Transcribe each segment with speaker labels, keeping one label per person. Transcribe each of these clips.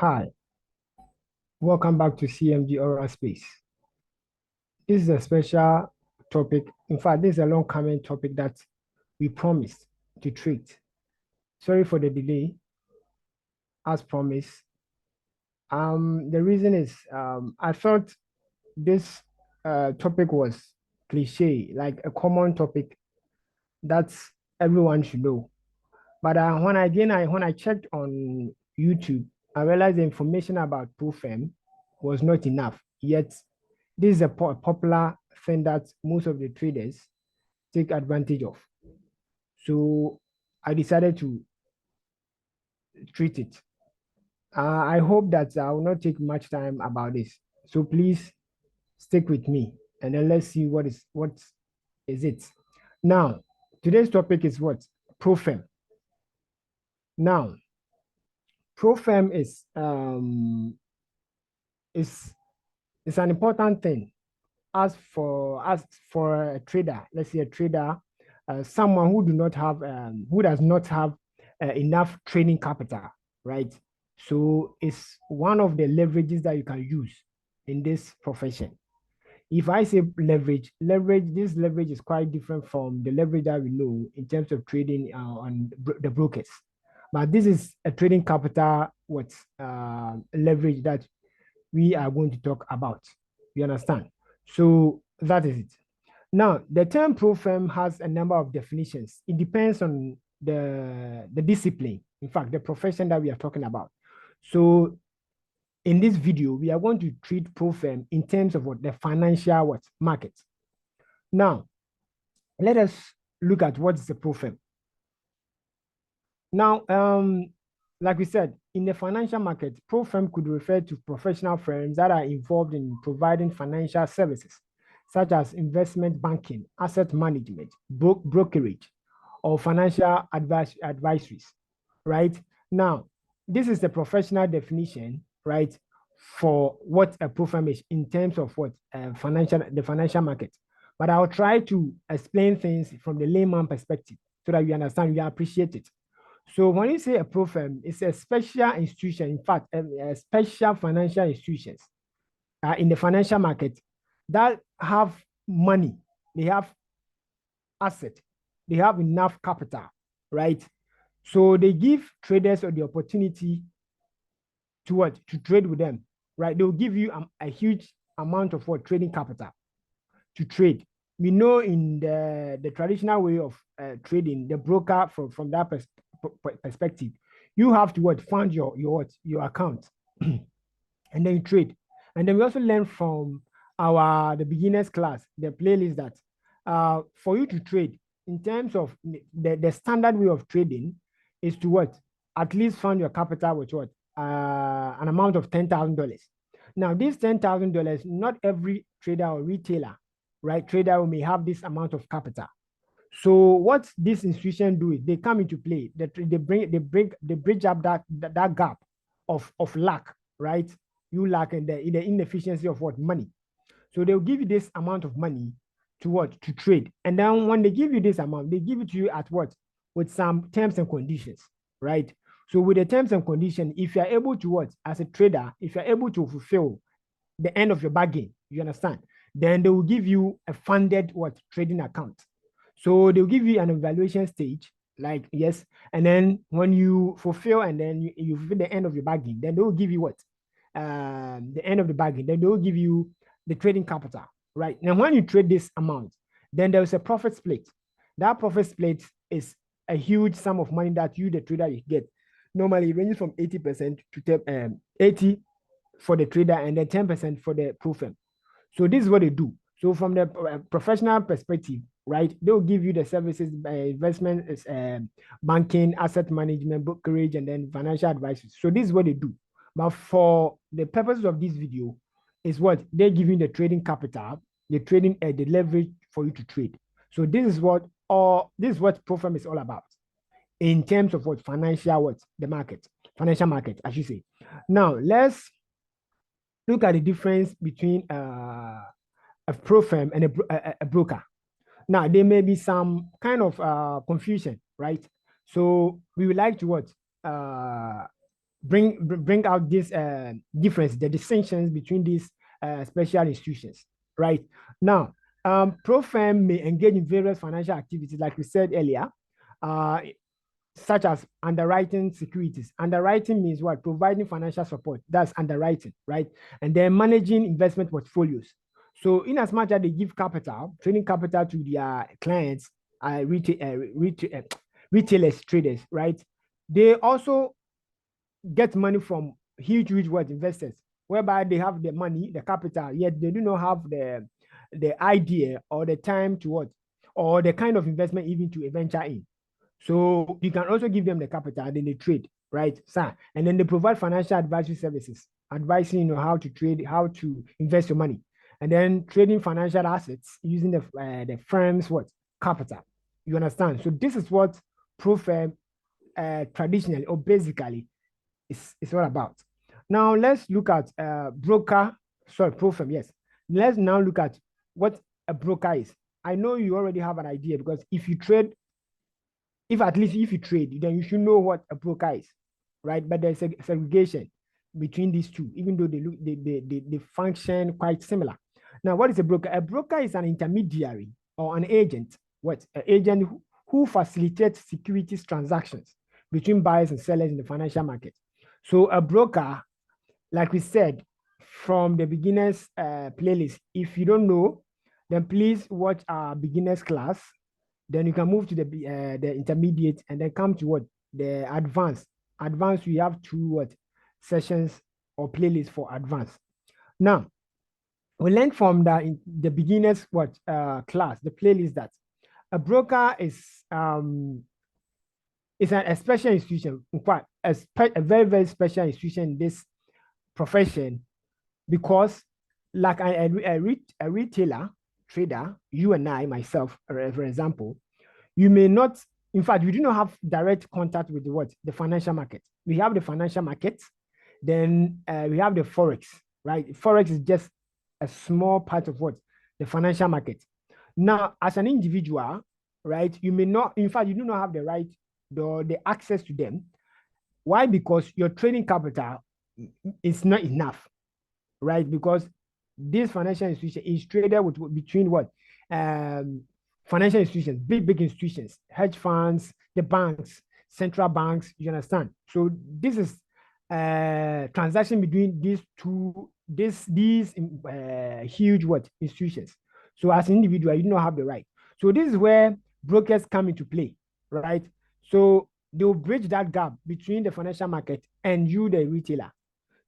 Speaker 1: Hi, welcome back to CMG Oral Space. This is a special topic. In fact, this is a long coming topic that we promised to treat. Sorry for the delay, as promised. The reason is I thought this topic was cliche, like a common topic that everyone should know. But when I checked on YouTube, I realized the information about Profirm was not enough. Yet, this is a popular thing that most of the traders take advantage of. So I decided to treat it. I hope that I will not take much time about this. So please stick with me, and then let's see what is it. Now, today's topic is what? Profirm. Now, Profirm is is an important thing as for a trader. Let's say a trader, someone who does not have enough training capital, right? So it's one of the leverages that you can use in this profession. If I say this leverage is quite different from the leverage that we know in terms of trading on the brokers. But this is a trading capital leverage that we are going to talk about. You understand? So that is it. Now, the term Profirm has a number of definitions. It depends on the discipline, in fact, the profession that we are talking about. So in this video, we are going to treat Profirm in terms of the financial market. Now, let us look at what is the Profirm. Now, like we said, in the financial market, Profirm could refer to professional firms that are involved in providing financial services, such as investment banking, asset management, brokerage, or financial advisories, right? Now, this is the professional definition, right, for what a Profirm is in terms of the financial market. But I'll try to explain things from the layman perspective so that you understand, you appreciate it. So when you say a Profirm, it's a special institution, in fact, a special financial institutions in the financial market that have money, they have asset, they have enough capital, right? So they give traders the opportunity to trade with them, right? They'll give you a huge amount of trading capital to trade. We know in the traditional way of trading, the broker from that perspective, you have to fund your account and then you trade. And then we also learn from the beginners class, the playlist, that for you to trade in terms of the standard way of trading is to at least fund your capital with an amount of $10,000. Now, this $10,000, not every trader or retailer, right, trader may have this amount of capital. So what this institution do is they come into play. They bridge up that gap of lack, right? You lack in the inefficiency of money. So they'll give you this amount of money to trade. And then when they give you this amount, they give it to you at with some terms and conditions, right? So with the terms and conditions, if you're able to as a trader, if you're able to fulfill the end of your bargain, you understand, then they will give you a funded trading account. So they'll give you an evaluation stage, like yes, and then when you fulfill and then you fulfill the end of your bargain, then they will give you the end of the bargain. Then they will give you the trading capital, right? And when you trade this amount, then there's a profit split. That profit split is a huge sum of money that you, the trader, you get. Normally, it ranges from 80% to 80 for the trader and then 10% for the Profirm. So this is what they do. So from the professional perspective, right, they'll give you the services, investment, banking, asset management, brokerage, and then financial advice. So this is what they do. But for the purposes of this video, is they're giving the trading capital, the trading the leverage for you to trade. So this is what Profirm is all about in terms of financial financial market, I should say. Now let's look at the difference between a Profirm and a broker. Now, there may be some kind of confusion, right? So we would like to bring out this difference, the distinctions between these special institutions, right? Now, Profirm may engage in various financial activities, like we said earlier, uh, such as underwriting securities. Underwriting means what? Providing financial support. That's underwriting, right? And then managing investment portfolios. So, in as much as they give capital, trading capital to their clients, retailers, traders, right? They also get money from huge what investors, whereby they have the money, the capital, yet they do not have the idea or the time to what, or the kind of investment even to venture in. So you can also give them the capital, and then they trade, right, sir? And then they provide financial advisory services, advising how to trade, how to invest your money, and then trading financial assets using the firm's what capital. You understand? So this is what Profirm traditionally or basically is all about. Now let's look at Profirm. Yes, let's now look at what a broker is. I know you already have an idea because if you trade if you trade, then you should know what a broker is, right? But there's a segregation between these two, even though they function quite similar. Now, what is a broker? A broker is an intermediary or an agent. What? An agent who facilitates securities transactions between buyers and sellers in the financial market. So a broker, like we said, from the beginners playlist, if you don't know, then please watch our beginners class. Then you can move to the intermediate and then come to what? The advanced. Advanced, we have two what? Sessions or playlists for advanced. Now, we learned from the beginners what class, the playlist, that a broker is a special institution. In fact, a very, very special institution in this profession, because like a retailer, trader, you and I, myself, for example, you may not, in fact, we do not have direct contact with the financial market. We have the financial market, then we have the Forex, right? Forex is just a small part of the financial market. Now, as an individual, right, you may not, in fact, you do not have the right, the access to them. Why? Because your trading capital is not enough, right? Because this financial institution is traded between what? Financial institutions, big institutions, hedge funds, the banks, central banks, you understand? So this is transaction between these huge institutions. So as an individual, you do not have the right. So this is where brokers come into play, right? So they will bridge that gap between the financial market and you, the retailer.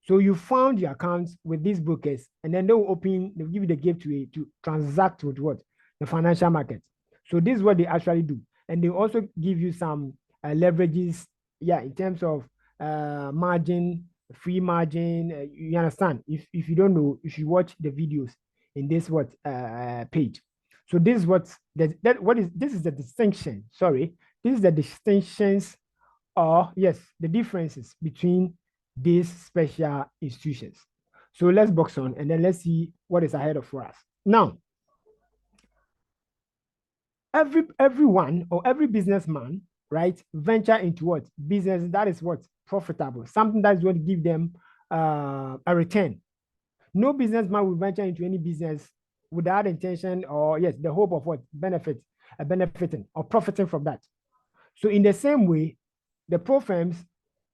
Speaker 1: So you found your accounts with these brokers, and then they'll give you the gateway to transact with what? The financial market. So this is what they actually do. And they also give you some leverages, in terms of margin, free margin. You understand? If you don't know, you should watch the videos in this page. So this is this is the distinction. Sorry, this is the distinctions, or yes, the differences between these special institutions. So let's box on and then let's see what is ahead of us. Now, everyone or every businessman, right, venture into what? Business that is what? Profitable. Something that is going to give them a return. No businessman will venture into any business without intention or yes, the hope of what? Benefiting or profiting from that. So in the same way, the Profirms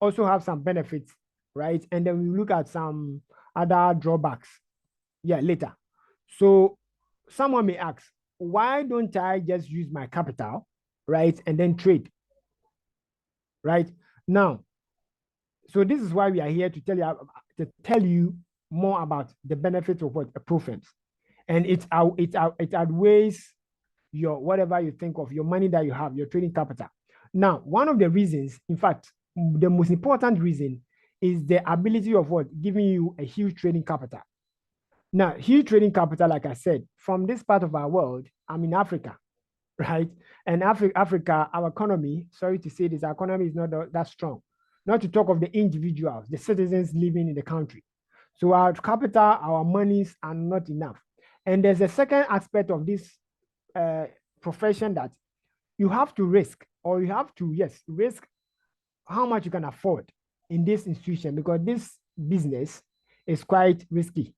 Speaker 1: also have some benefits, right? And then we look at some other drawbacks, later. So someone may ask, why don't I just use my capital, right, and then trade, right? Now, so this is why we are here to tell you more about the benefits of what a Profirms, and it outweighs your whatever you think of your money that you have, your trading capital. Now, one of the reasons, in fact, the most important reason is the ability of what? Giving you a huge trading capital. Now, huge trading capital, like I said, from this part of our world, I'm in Africa, right? And Africa, our economy, sorry to say this, our economy is not that strong. Not to talk of the individuals, the citizens living in the country. So our capital, our monies are not enough. And there's a second aspect of this profession that you have to risk, or you have to, risk how much you can afford, in this institution because this business is quite risky.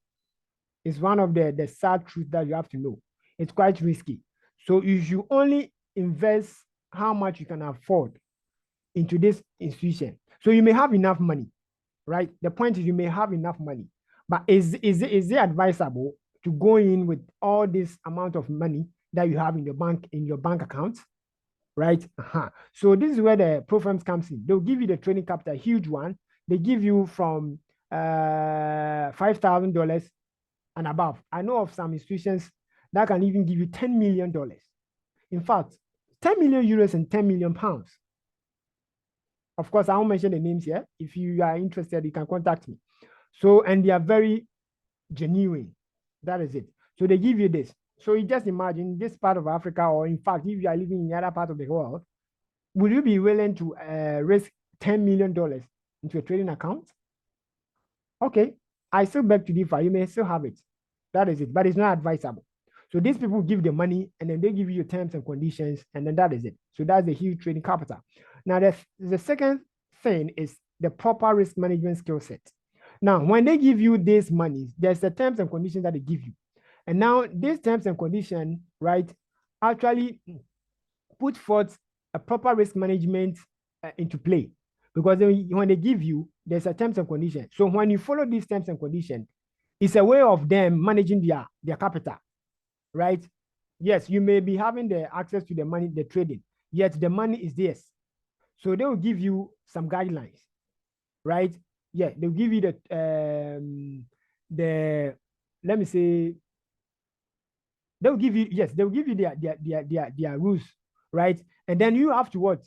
Speaker 1: It's one of the sad truths that you have to know. It's quite risky. So you should only invest how much you can afford into this institution. So you may have enough money, right? The point is you may have enough money, but is it advisable to go in with all this amount of money that you have in your bank account, right? So this is where the Profirms comes in. They'll give you the training capital, huge one. They give you from $5,000 and above. I know of some institutions that can even give you $10 million. In fact, 10 million euros and 10 million pounds. Of course, I won't mention the names here. If you are interested, you can contact me. So, and they are very genuine. That is it. So they give you this. So you just imagine this part of Africa, or in fact, if you are living in the other part of the world, would you be willing to risk $10 million into a trading account? Okay, I still beg to differ. You may still have it. That is it, but it's not advisable. So these people give the money and then they give you your terms and conditions, and then that is it. So that's a huge trading capital. Now, the second thing is the proper risk management skill set. Now, when they give you this money, there's the terms and conditions that they give you. And now these terms and conditions, right, actually put forth a proper risk management into play. Because when they give you, there's a terms and conditions. So when you follow these terms and conditions, it's a way of them managing their capital, right? Yes, you may be having the access to the money, the trading, yet the money is theirs. So they will give you some guidelines, right? Yeah, they'll give you let me say, they'll give you, yes, they'll give you their rules, right? And then you have to what?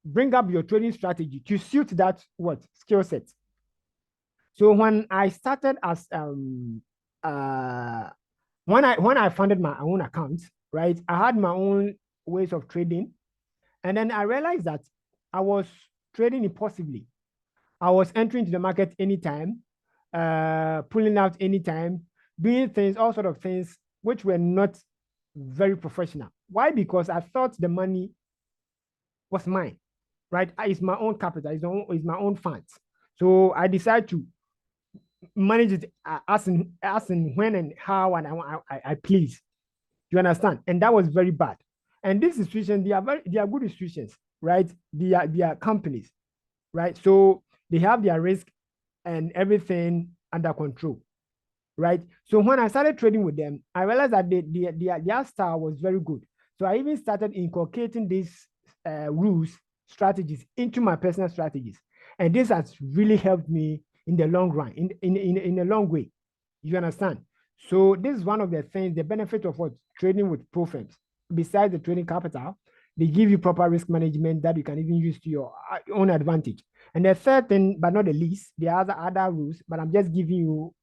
Speaker 1: Bring up your trading strategy to suit that what skill set. So when I started as when I funded my own account, right, I had my own ways of trading, and then I realized that I was trading impulsively. I was entering to the market anytime, pulling out anytime, doing things, all sort of things, which were not very professional. Why? Because I thought the money was mine, right? It's my own capital, it's my own funds. So I decided to manage it as in when and how and I please. You understand? And that was very bad. And these institutions, they are good institutions, right? They are companies, right? So they have their risk and everything under control, right? So when I started trading with them, I realized that their style was very good. So I even started inculcating these rules, strategies into my personal strategies. And this has really helped me in the long run, in a long way. You understand? So this is one of the things, the benefit of what trading with Profirms. Besides the trading capital, they give you proper risk management that you can even use to your own advantage. And the third thing, but not the least, there are other rules, but I'm just giving you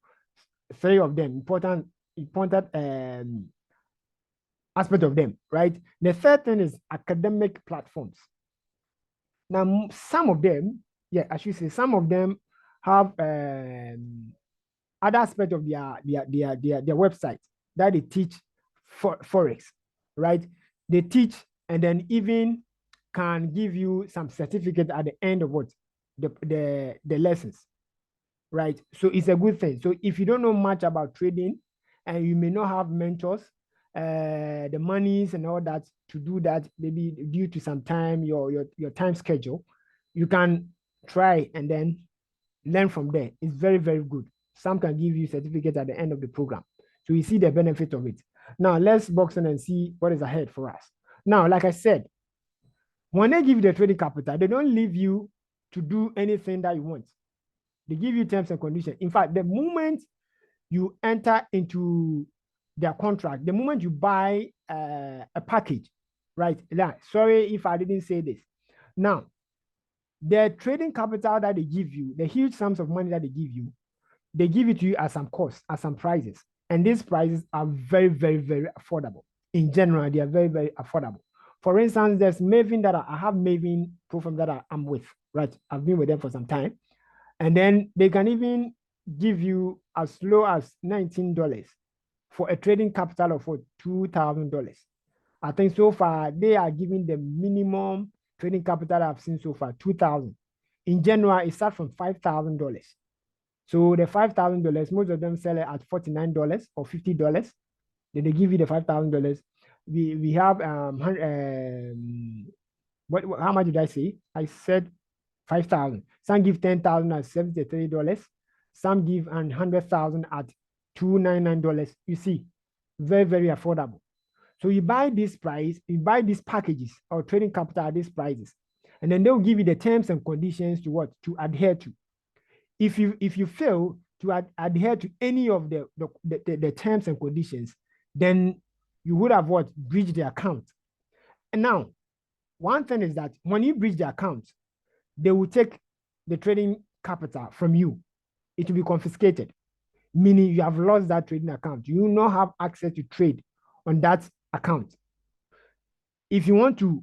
Speaker 1: three of them, important aspect of them, right? The third thing is academic platforms. Now, some of them, yeah, I should say, some of them have other aspect of their website that they teach for forex, right? They teach and then even can give you some certificate at the end of what the lessons, right? So it's a good thing. So if you don't know much about trading and you may not have mentors, the monies and all that to do that, maybe due to some time, your time schedule, you can try and then learn from there. It's very, very good. Some can give you certificates at the end of the program. So you see the benefit of it. Now let's box in and see what is ahead for us. Now, like I said, when they give you the trading capital, they don't leave you to do anything that you want. They give you terms and conditions. In fact, the moment you enter into their contract, the moment you buy a package, right? Sorry if I didn't say this. Now, the trading capital that they give you, the huge sums of money that they give it to you at some cost, at some prices. And these prices are very, very, very affordable. In general, they are very, very affordable. For instance, there's Maven that I have Maven Profirm that I'm with, right? I've been with them for some time. And then they can even give you as low as $19 for a trading capital of $2,000. I think so far they are giving the minimum trading capital I've seen so far, 2,000. in general, it starts from $5,000. So the $5,000, most of them sell it at $49 or $50. Then they give you the $5,000. We have what how much did I say? I said 5,000. Some give 10,000 at $73. Some give 100,000 at $299. You see, very, very affordable. So you buy this price, you buy these packages or trading capital at these prices, and then they'll give you the terms and conditions to what to adhere to. If you fail to adhere to any of the terms and conditions, then you would have what breached the account. And now, one thing is that when you breach the account, they will take the trading capital from you. It will be confiscated, meaning you have lost that trading account. You will not have access to trade on that account. If you want to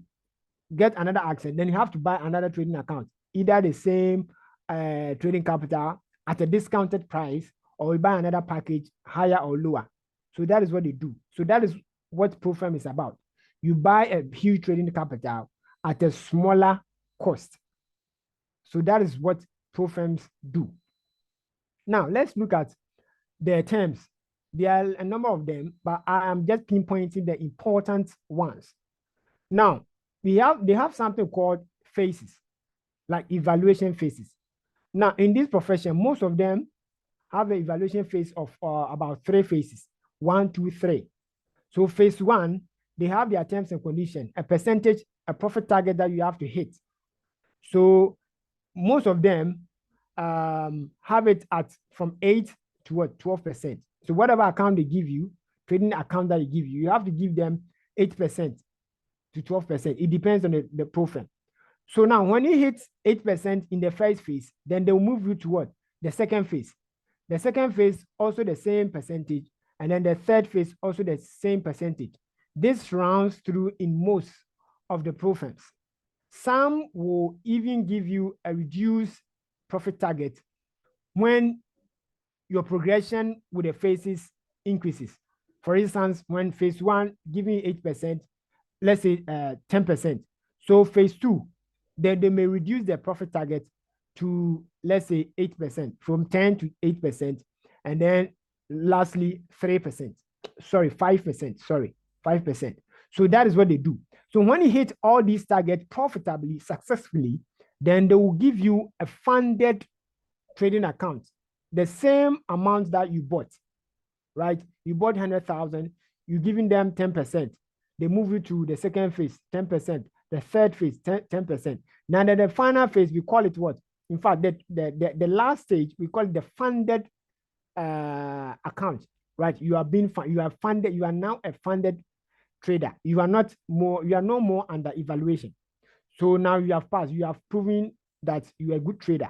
Speaker 1: get another access, then you have to buy another trading account, either the same trading capital at a discounted price, or you buy another package higher or lower. So that is what they do. So that is what Profirm is about. You buy a huge trading capital at a smaller cost. So that is what Profirms do. Now, let's look at their terms. There are a number of them, but I am just pinpointing the important ones. Now, they have something called phases, like evaluation phases. Now, in this profession, most of them have an evaluation phase of about 3 phases, 1, 2, 3. So phase 1, they have their terms and conditions, a percentage, a profit target that you have to hit. So most of them have it at from 8 to what 12%. So whatever account they give you, trading account that they give you, you have to give them 8% to 12%. It depends on the Profirm. So now when you hit 8% in the first phase, then they'll move you to what? The second phase. The second phase, also the same percentage. And then the third phase, also the same percentage. This rounds through in most of the Profirms. Some will even give you a reduced profit target when your progression with the phases increases. For instance, when phase 1 giving 8%, let's say 10%. So phase 2, then they may reduce their profit target to, let's say 8%, from 10 to 8%. And then lastly, 3%. Sorry, 5%. Sorry, 5%. So that is what they do. So when you hit all these targets profitably, successfully, then they will give you a funded trading account, the same amount that you bought, right? You bought 100,000, you're giving them 10%. They move you to the second phase, 10%. The third phase, 10%. Now, the final phase, we call it what? In fact, the last stage, we call it the funded account, right? You are funded, you are now a funded trader. You are no more under evaluation. So now you have passed, you have proven that you are a good trader.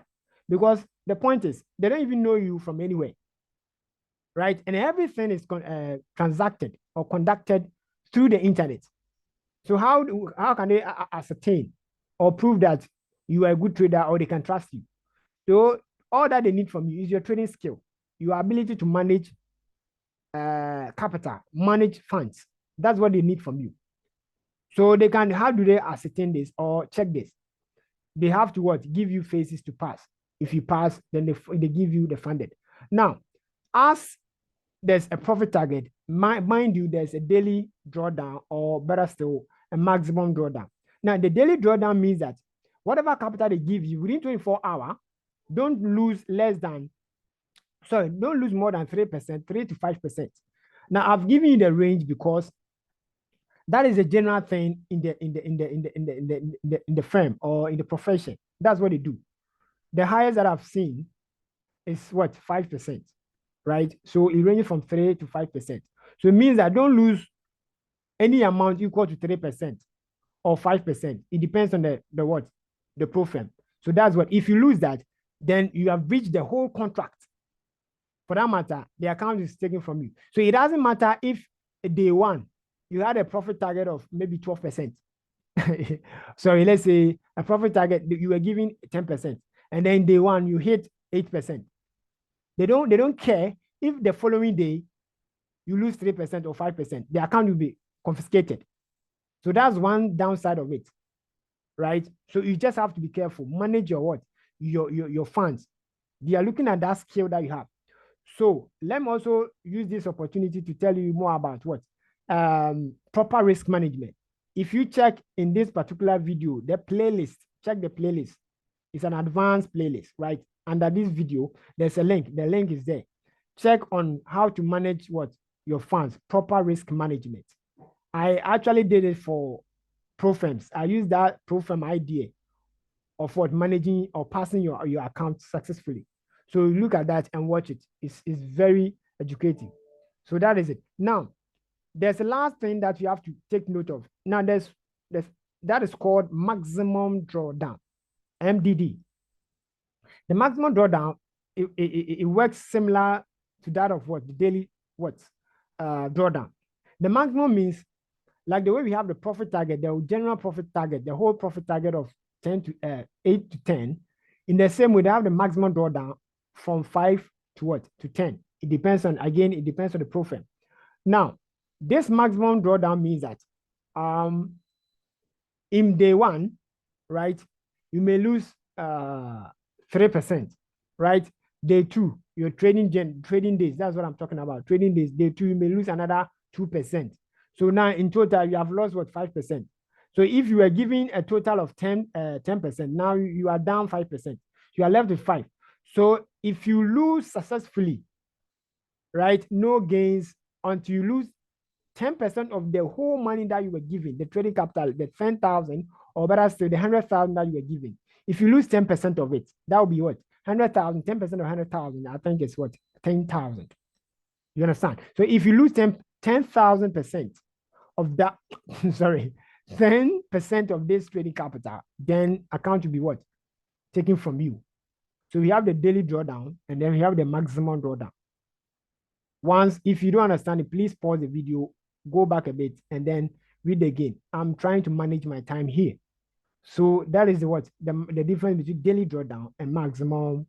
Speaker 1: Because the point is, they don't even know you from anywhere, right? And everything is transacted or conducted through the internet. So how can they ascertain or prove that you are a good trader or they can trust you? So all that they need from you is your trading skill, your ability to manage capital, manage funds. That's what they need from you. So they can, how do they ascertain this or check this? They have to what? Give you phases to pass. If you pass, then they give you the funded. Now, as there's a profit target, mind you, there's a daily drawdown, or better still, a maximum drawdown. Now, the daily drawdown means that whatever capital they give you within 24 hours, don't lose more than 3%, 3 to 5%. Now, I've given you the range because that is a general thing in the firm or in the profession. That's what they do. The highest that I've seen is what? 5%, right? So it ranges from 3 to 5%. So it means that don't lose any amount equal to 3% or 5%. It depends on the Profirm. So that's what, if you lose that, then you have breached the whole contract. For that matter, the account is taken from you. So it doesn't matter if day 1, you had a profit target of maybe 12%. Sorry, let's say a profit target, you were giving 10%. And then day 1, you hit 8%. They don't care if the following day you lose 3% or 5%. The account will be confiscated. So that's one downside of it, right? So you just have to be careful. Manage your what? your funds. They are looking at that skill that you have. So let me also use this opportunity to tell you more about what proper risk management. If you check in this particular video, the playlist, check the playlist. It's an advanced playlist, right? Under this video, there's a link. The link is there. Check on how to manage what your funds, proper risk management. I actually did it for Profirms. I used that Profirm idea of what managing or passing your account successfully. So look at that and watch it. It's very educating. So that is it. Now, there's a last thing that you have to take note of. Now, there's that is called maximum drawdown, MDD. The maximum drawdown, it works similar to that of what the daily drawdown. The maximum means like the way we have the profit target, the general profit target, the whole profit target of 8 to 10. In the same way, they have the maximum drawdown from 5 to 10. It depends on the Profirm. Now, this maximum drawdown means that in day one, right, you may lose 3%, right? Day two, your trading days, that's what I'm talking about. Trading days, day two, you may lose another 2%. So now in total, you have lost 5%. So if you were giving a total of 10%, now you are down 5%. You are left with 5. So if you lose successfully, right, no gains until you lose 10% of the whole money that you were giving, the trading capital, the 10,000, or better still, the 100,000 that you were giving. If you lose 10% of it, that will be what? 100,000, 10% of 100,000, I think it's what? 10,000. You understand? So if you lose 10,000% of that, sorry, 10% of this trading capital, then account will be what? Taken from you. So we have the daily drawdown, and then we have the maximum drawdown. Once, if you don't understand it, please pause the video, go back a bit, and then read again. I'm trying to manage my time here. So that is the difference between daily drawdown and maximum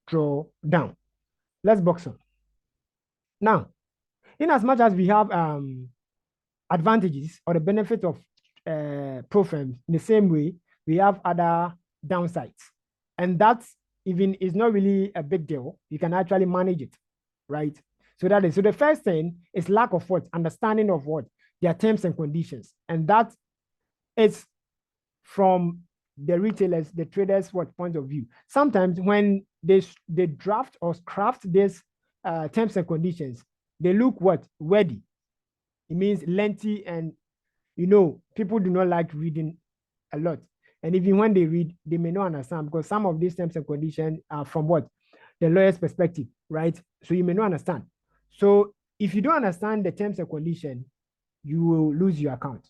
Speaker 1: drawdown. Let's box on. Now, in as much as we have advantages or the benefit of Profirms, in the same way, we have other downsides. And that's even is not really a big deal. You can actually manage it, right? So that is, so the first thing is lack of understanding of their terms and conditions. And that is from the retailers, the traders, point of view. Sometimes when they draft or craft these terms and conditions, they look wordy. It means lengthy, and people do not like reading a lot. And even when they read, they may not understand, because some of these terms and conditions are from the lawyer's perspective, right? So you may not understand. So if you don't understand the terms and conditions, you will lose your account.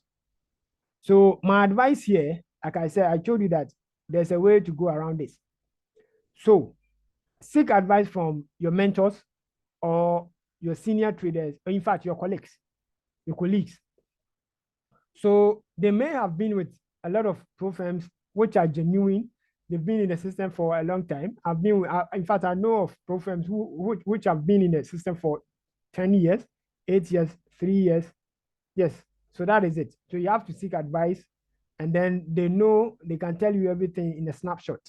Speaker 1: So my advice here, like I said, I told you that there's a way to go around this. So seek advice from your mentors or your senior traders, or in fact, your colleagues. So they may have been with a lot of Profirms which are genuine. They've been in the system for a long time. In fact, I know of Profirms which have been in the system for 10 years, 8 years, 3 years. Yes, so that is it. So you have to seek advice, and then they can tell you everything in a snapshot.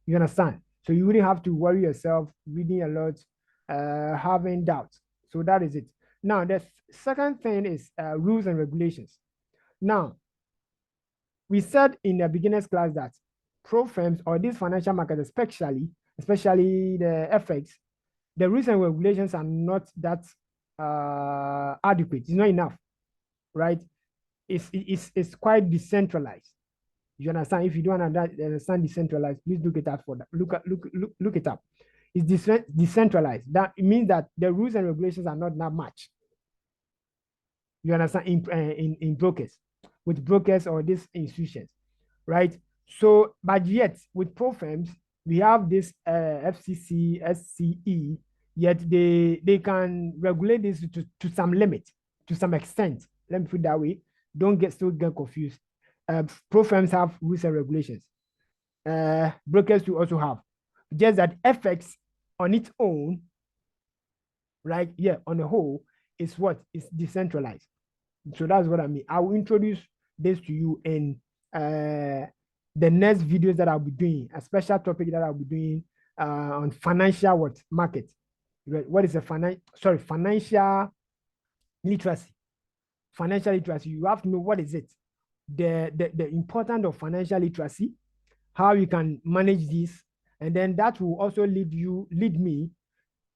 Speaker 1: You understand? So you wouldn't have to worry yourself reading a lot, having doubts. So that is it. Now, the second thing is rules and regulations. Now, we said in the beginner's class that Profirms, or these financial markets, especially the FX, the rules and regulations are not that adequate. It's not enough, right? It's quite decentralized. You understand? If you don't understand decentralized, please look it up for that. Look it up. It's decentralized. That means that the rules and regulations are not that much. You understand? In brokers, with brokers or these institutions, right? So, but yet with Profirms, we have this FCC, SCE, yet they can regulate this to some limit, to some extent. Let me put it that way. Don't get confused. Profirms have rules and regulations. Brokers do also have. Just that FX on its own, right? Yeah, on the whole, is decentralized. So that's what I mean. I will introduce this to you in the next videos that I'll be doing, a special topic that I'll be doing on financial market. What is a financial literacy? Financial literacy. You have to know what is it, the importance of financial literacy, how you can manage this, and then that will also lead me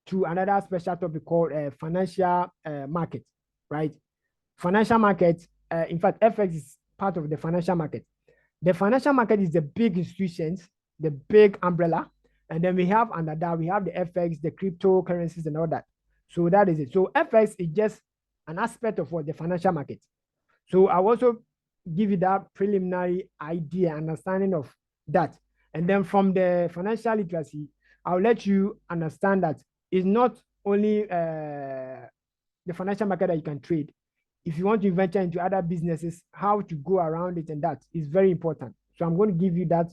Speaker 1: to another special topic called financial market, right? Financial market, in fact, FX is part of the financial market. The financial market is the big institutions, the big umbrella, and then we have under that, we have the FX, the cryptocurrencies, and all that. So that is it. So FX is just an aspect of what the financial market. So I also give you that preliminary idea, understanding of that. And then from the financial literacy, I'll let you understand that it's not only the financial market that you can trade. If you want to venture into other businesses, how to go around it, and that is very important. So I'm going to give you that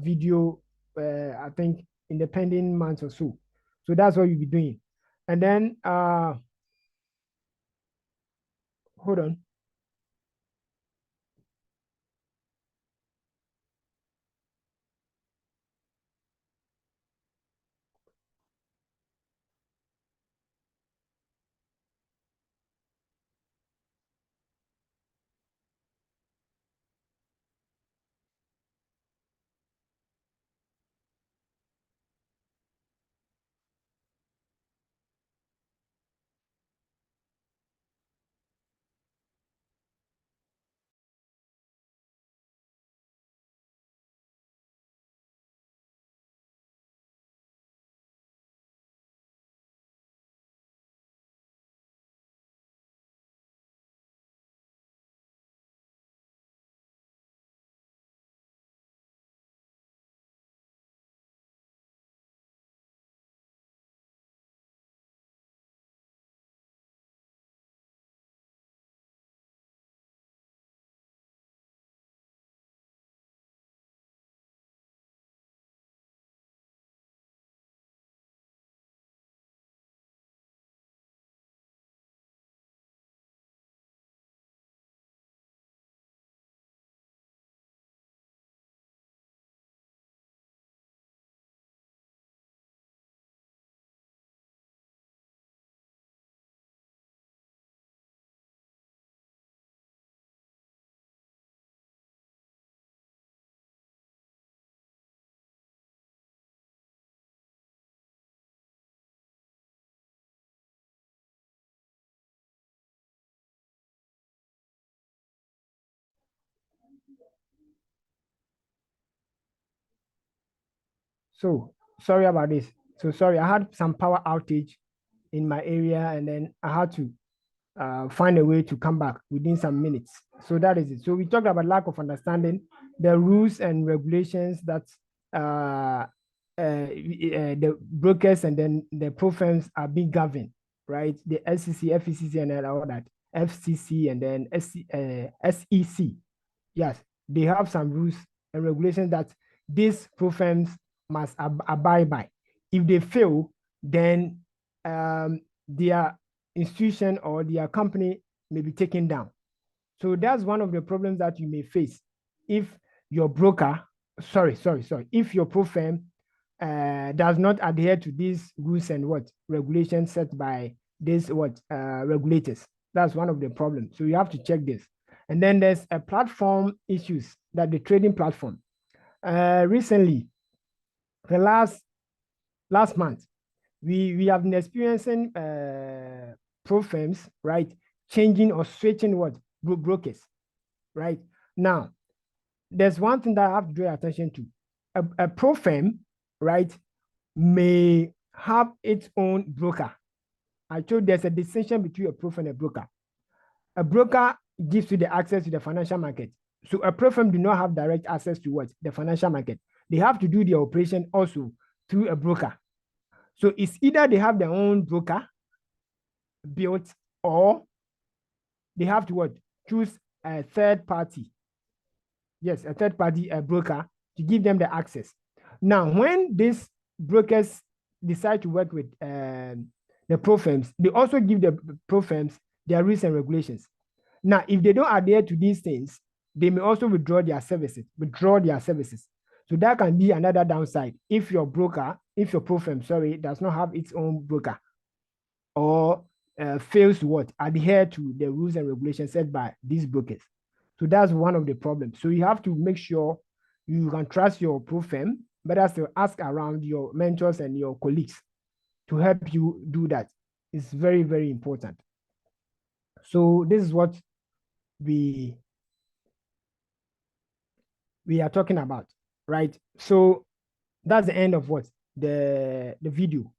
Speaker 1: video, I think, in the pending months or so. So that's what you'll be doing. And then, hold on. So sorry about this. So sorry, I had some power outage in my area, and then I had to find a way to come back within some minutes. So that is it. So we talked about lack of understanding, the rules and regulations that the brokers and then the pro firms are being governed, right? The SEC, FECC, and all that, FCC, and then SEC. Yes, they have some rules and regulations that these pro firms must abide by. If they fail, then their institution or their company may be taken down. So that's one of the problems that you may face if your broker, if your pro firm does not adhere to these rules and regulations set by these regulators. That's one of the problems. So you have to check this. And then there's a platform issues that the trading platform. Recently, the last month, we have been experiencing pro firms, right, changing or switching brokers, right? Now, there's one thing that I have to draw attention to. A pro firm, right, may have its own broker. I told you there's a distinction between a pro firm and a broker. A broker gives you the access to the financial market. So a pro firm do not have direct access to the financial market. They have to do the operation also through a broker. So it's either they have their own broker built, or they have to choose a third party. Yes, a third party, a broker, to give them the access. Now, when these brokers decide to work with the pro firms, they also give the pro firms their rules and regulations. Now, if they don't adhere to these things, they may also withdraw their services. So that can be another downside if your Profirm, does not have its own broker, or fails to adhere to the rules and regulations set by these brokers. So that's one of the problems. So you have to make sure you can trust your Profirm, but also ask around your mentors and your colleagues to help you do that. It's very, very important. So this is what we are talking about, right? So that's the end of the video.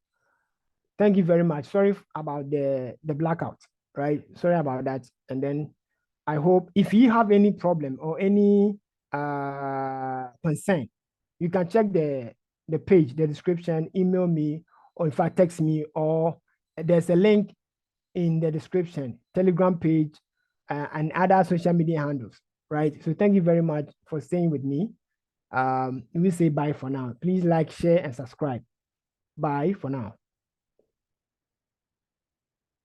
Speaker 1: Thank you very much. Sorry about the blackout, right? Sorry about that. And then I hope if you have any problem or any concern, you can check the page, the description, email me, or in fact text me, or there's a link in the description, Telegram page, and other social media handles, right? So thank you very much for staying with me. We say bye for now. Please like, share, and subscribe. Bye for now.